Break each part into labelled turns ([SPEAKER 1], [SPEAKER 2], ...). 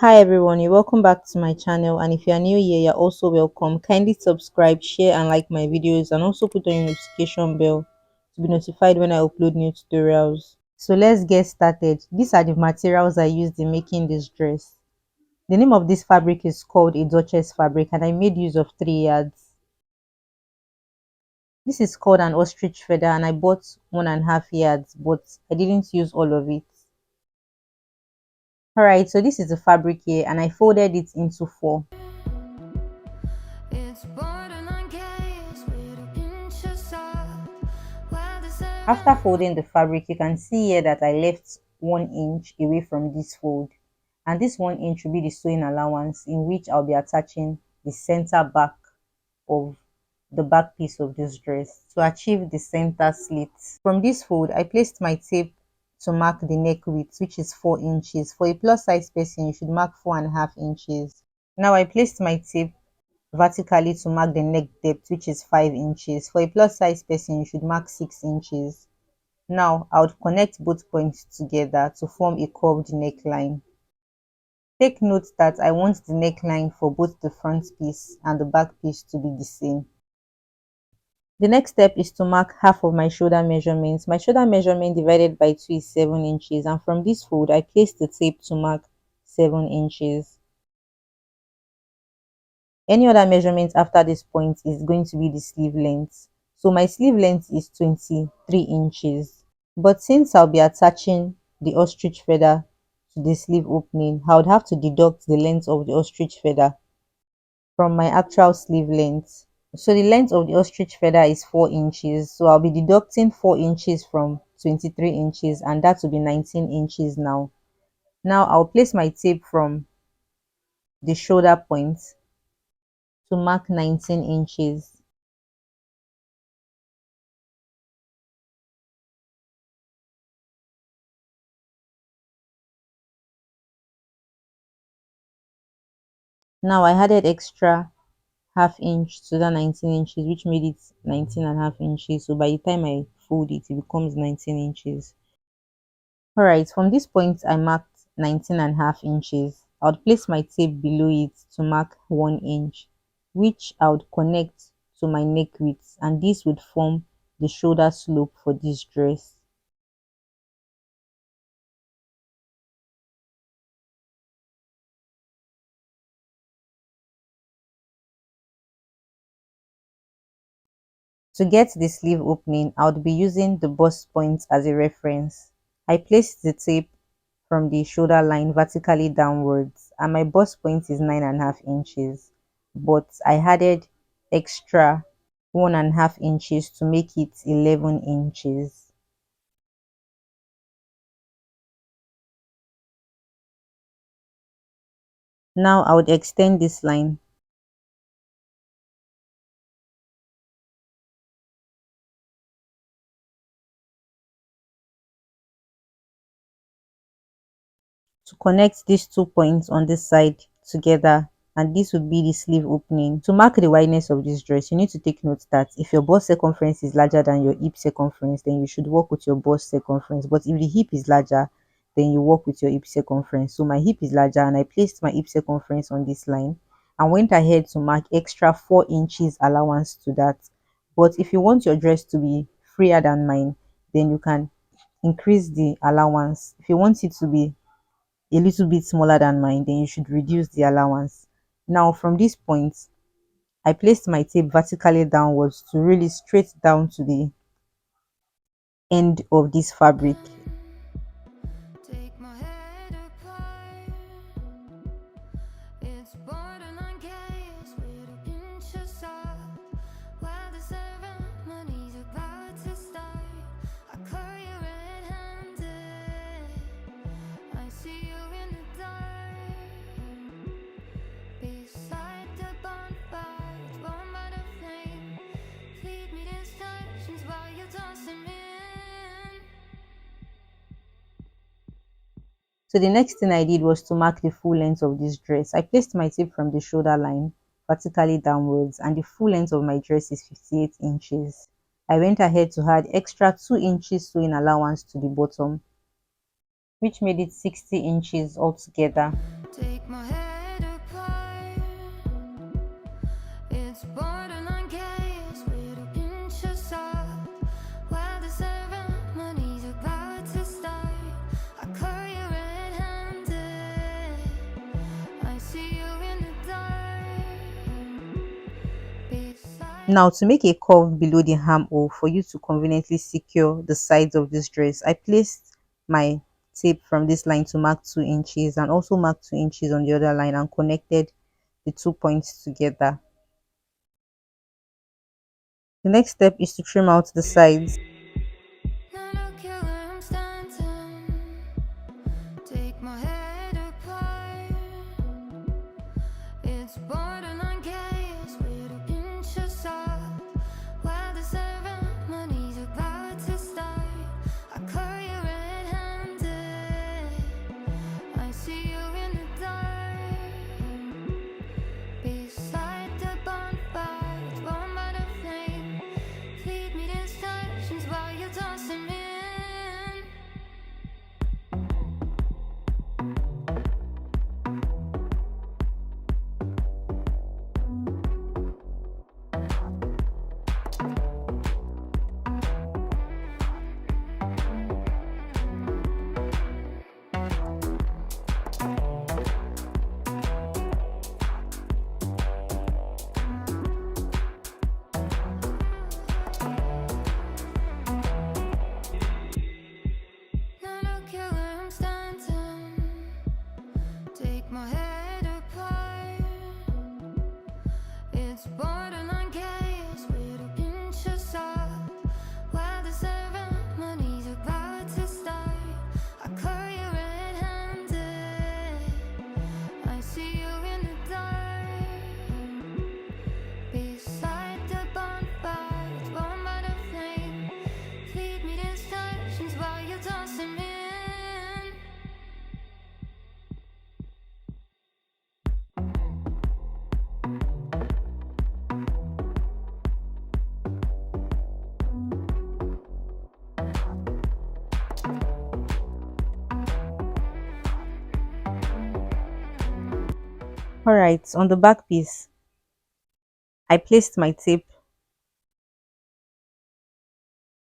[SPEAKER 1] Hi everyone, you're welcome back to my channel, and if you are new here, you're also welcome. Kindly subscribe, share and like my videos, and also put on your notification bell to be notified when I upload new tutorials. So let's get started. These are the materials I used in making this dress. The name of this fabric is called a Duchess fabric, and I made use of 3 yards. This is called an ostrich feather, and I bought 1.5 yards, but I didn't use all of it. Alright, so this is the fabric here, and I folded it into four. After folding the fabric, you can see here that I left 1 inch away from this fold, and this 1 inch will be the sewing allowance in which I'll be attaching the center back of the back piece of this dress to achieve the center slit. From this fold, I placed my tape to mark the neck width, which is 4 inches. For a plus size person, you should mark 4.5 inches. Now I placed my tape vertically to mark the neck depth, which is 5 inches. For a plus size person, you should mark 6 inches. Now I would connect both points together to form a curved neckline. Take note that I want the neckline for both the front piece and the back piece to be the same. The next step is to mark half of my shoulder measurements. My shoulder measurement divided by 2 is 7 inches, and from this fold I placed the tape to mark 7 inches. Any other measurement after this point is going to be the sleeve length. So my sleeve length is 23 inches. But since I'll be attaching the ostrich feather to the sleeve opening, I would have to deduct the length of the ostrich feather from my actual sleeve length. So the length of the ostrich feather is 4 inches. So I'll be deducting 4 inches from 23 inches, and that will be 19 inches now. Now I'll place my tape from the shoulder point to mark 19 inches. Now I added extra half inch to that 19 inches, which made it 19.5 inches. So by the time I fold it, it becomes 19 inches. Alright, from this point I marked 19.5 inches. I would place my tape below it to mark 1 inch, which I would connect to my neck width, and this would form the shoulder slope for this dress. To get the sleeve opening, I would be using the bust point as a reference. I placed the tape from the shoulder line vertically downwards, and my bust point is 9.5 inches, but I added extra 1.5 inches to make it 11 inches. Now I would extend this line to connect these 2 points on this side together, and this would be the sleeve opening. To mark the wideness of this dress, you need to take note that if your bust circumference is larger than your hip circumference, then you should work with your bust circumference. But if the hip is larger, then you work with your hip circumference. So my hip is larger, and I placed my hip circumference on this line and went ahead to mark extra 4 inches allowance to that. But if you want your dress to be freer than mine, then you can increase the allowance. If you want it to be a little bit smaller than mine, then you should reduce the allowance. Now from this point, I placed my tape vertically downwards to really straight down to the end of this fabric. So the next thing I did was to mark the full length of this dress. I placed my tape from the shoulder line vertically downwards, and the full length of my dress is 58 inches. I went ahead to add extra 2 inches sewing allowance to the bottom, which made it 60 inches altogether.
[SPEAKER 2] my head apart. It's borderline chaos with a pinch of salt. While the ceremony's about to start, I caught you red-handed. I see you in the dark. Beside.
[SPEAKER 1] Now, to make a curve below the armhole for you to conveniently secure the sides of this dress, I placed my tape from this line to mark 2 inches and also mark 2 inches on the other line and connected the 2 points together. The next step is to trim out the sides.
[SPEAKER 2] Not a killer, I'm standing. Take my head apart. It's borderline chaos with a pinch of salt. While the ceremony's about to start, I caught you red-handed. I see you in the dark. Beside the bonfire, it's warmed by the flame. Feed me distractions while you're tossing me in. Not a killer, I'm standing. Take my head apart. It's borderline chaos with a pinch of salt. While the ceremony's about to start, I caught you red-handed. I see you in the dark. Beside the bonfire, it's warmed by the flame. Feed me distractions while you're tossing me in.
[SPEAKER 1] Alright, on the back piece, I placed my tape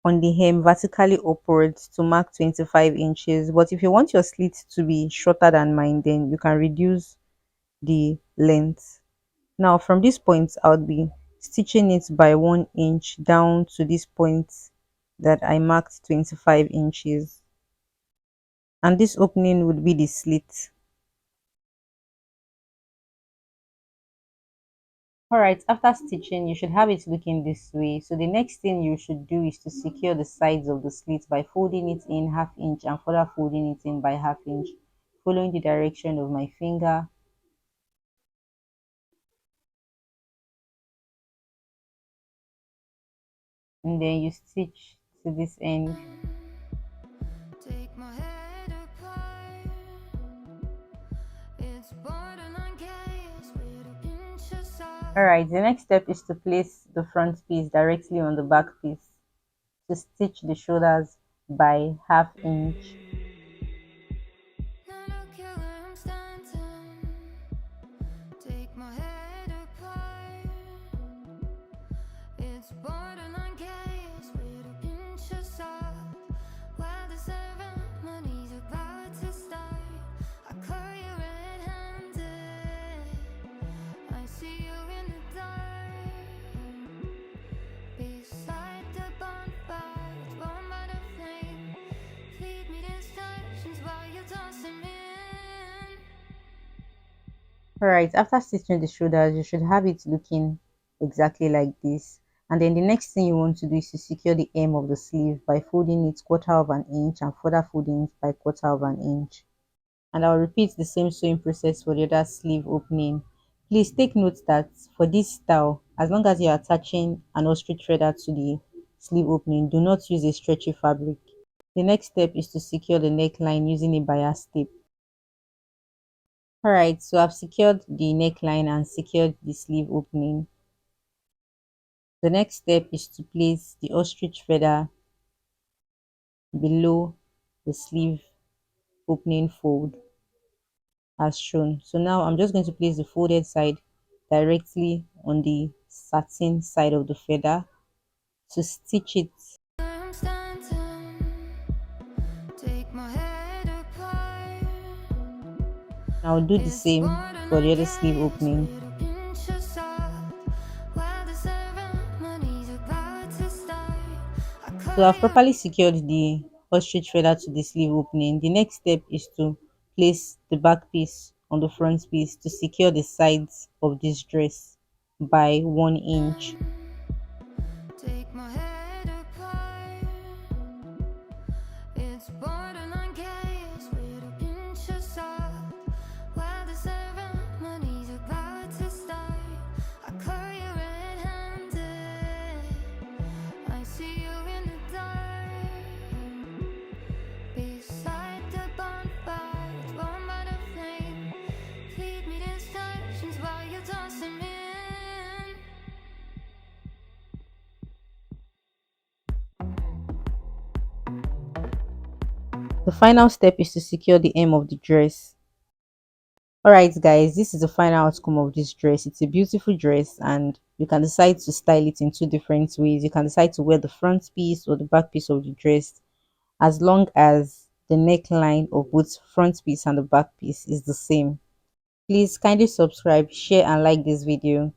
[SPEAKER 1] on the hem vertically upwards to mark 25 inches. But if you want your slit to be shorter than mine, then you can reduce the length. Now, from this point, I'll be stitching it by 1 inch down to this point that I marked 25 inches. And this opening would be the slit. Alright, after stitching, you should have it looking this way. So the next thing you should do is to secure the sides of the slit by folding it in half inch and further folding it in by half inch, following the direction of my finger. And then you stitch to this end.
[SPEAKER 2] Take my head apart. It's borderline chaos with a pinch of salt.
[SPEAKER 1] Alright, the next step is to place the front piece directly on the back piece to stitch the shoulders by half inch.
[SPEAKER 2] Not a killer, I'm standing. Take my head apart. It's borderline chaos with a pinch of salt. While the ceremony's about to start, I caught you red-handed. I see you in the dark. Beside the bonfire, it's warmed by the flame. Feed me distractions while you're tossing me in.
[SPEAKER 1] Alright, after stitching the shoulders, you should have it looking exactly like this. And then the next thing you want to do is to secure the hem of the sleeve by folding it quarter of an inch and further folding it by quarter of an inch. And I'll repeat the same sewing process for the other sleeve opening. Please take note that for this style, as long as you're attaching an ostrich feather to the sleeve opening, do not use a stretchy fabric. The next step is to secure the neckline using a bias tape. Alright, so I've secured the neckline and secured the sleeve opening. The next step is to place the ostrich feather below the sleeve opening fold. as shown. So now I'm just going to place the folded side directly on the satin side of the feather to stitch it.
[SPEAKER 2] I'm standing, take my head apart.
[SPEAKER 1] I'll do the
[SPEAKER 2] It's
[SPEAKER 1] same for the
[SPEAKER 2] borderline
[SPEAKER 1] other sleeve
[SPEAKER 2] chaos
[SPEAKER 1] opening.
[SPEAKER 2] with a pinch of salt. While the ceremony's about to start, I
[SPEAKER 1] So
[SPEAKER 2] call
[SPEAKER 1] I've
[SPEAKER 2] you.
[SPEAKER 1] properly secured the ostrich feather to the sleeve opening. The next step is to place the back piece on the front piece to secure the sides of this dress by 1 inch.
[SPEAKER 2] Take my head apart. It's borderline chaos with a pinch of salt. While the ceremony's about to start, I call you red-handed. I see you in the dark, beside the bonfire, warmed by the flame. Feed me the instructions while you're tossing me in.
[SPEAKER 1] The final step is to secure the hem of the dress. Alright guys, this is the final outcome of this dress. It's a beautiful dress and you can decide to style it in two different ways. You can decide to wear the front piece or the back piece of the dress as long as the neckline of both front piece and the back piece is the same. Please kindly subscribe, share and like this video.